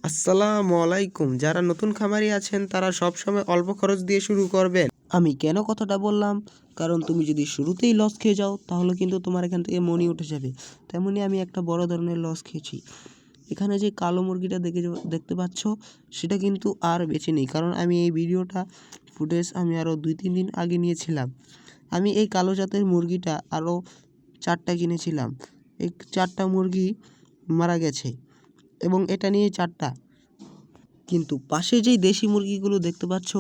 আসসালামু আলাইকুম। যারা নতুন খামারি আছেন তারা সবসময় অল্প খরচ দিয়ে শুরু করবেন। আমি কেন কথাটা বললাম, কারণ তুমি যদি শুরুতেই লস খেয়ে যাও তাহলে কিন্তু তোমার এখান থেকে মনি উঠে যাবে। তেমনি আমি একটা বড় ধরনের লস খেয়েছি। এখানে যে কালো মুরগিটা দেখতে পাচ্ছ সেটা কিন্তু আর বেঁচে নেই, কারণ আমি এই ভিডিওটা ফুটেজ আমি আরও 2-3 দিন আগে নিয়েছিলাম। আমি এই কালো জাতের মুরগিটা আরও 4টা কিনেছিলাম। এই 4টা মুরগি মারা গেছে এবং এটা নিয়ে 4টা। কিন্তু পাশে যেই দেশি মুরগিগুলো দেখতে পাচ্ছ,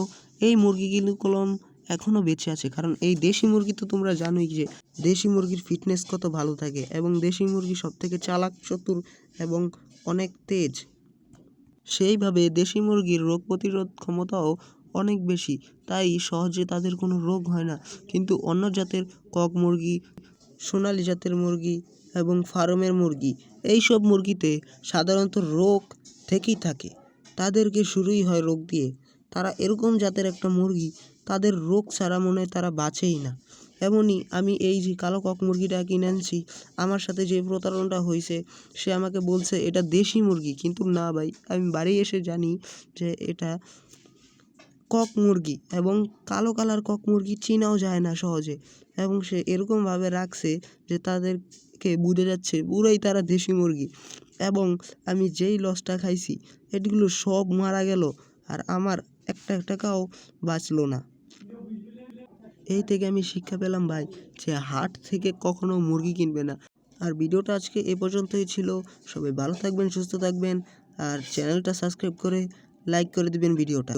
এই মুরগিগুলো এখনও বেঁচে আছে, কারণ এই দেশি মুরগি তো তোমরা জানোই যে দেশি মুরগির ফিটনেস কত ভালো থাকে এবং দেশি মুরগি সবথেকে চালাক, চতুর এবং অনেক তেজ। সেইভাবে দেশি মুরগির রোগ প্রতিরোধ ক্ষমতাও অনেক বেশি, তাই সহজে তাদের কোনো রোগ হয় না। কিন্তু অন্য জাতের কক মুরগি, সোনালি জাতের মুরগি এবং ফার্মের মুরগি, এইসব মুরগিতে সাধারণত রোগ থেকেই থাকে, তাদেরকে শুরুই হয় রোগ দিয়ে। তারা এরকম জাতের একটা মুরগি, তাদের রোগ ছাড়া মনে হয় তারা বাঁচেই না। এমনই আমি এই যে কালো কক মুরগিটা কিনে আনছি, আমার সাথে যে প্রতারণাটা হয়েছে, সে আমাকে বলছে এটা দেশি মুরগি, কিন্তু না ভাই, আমি বাড়ি এসে জানি যে এটা কক মুরগি এবং কালো কালার কক মুরগি চেনাও যায় না সহজে। এবং সে এরকমভাবে রাখছে যে তাদেরকে বুঝে যাচ্ছে পুরাই তারা দেশি মুরগি। এবং আমি যেই লসটা খাইছি, এগুলো সব মারা গেল আর আমার একটা টাকাও বাঁচলো না। এই থেকে আমি শিক্ষা পেলাম ভাই, যে হাট থেকে কখনো মুরগি কিনবে না। আর ভিডিওটা আজকে এ পর্যন্তই ছিল। সবাই ভালো থাকবেন, সুস্থ থাকবেন, আর চ্যানেলটা সাবস্ক্রাইব করে লাইক করে দিবেন ভিডিওটা।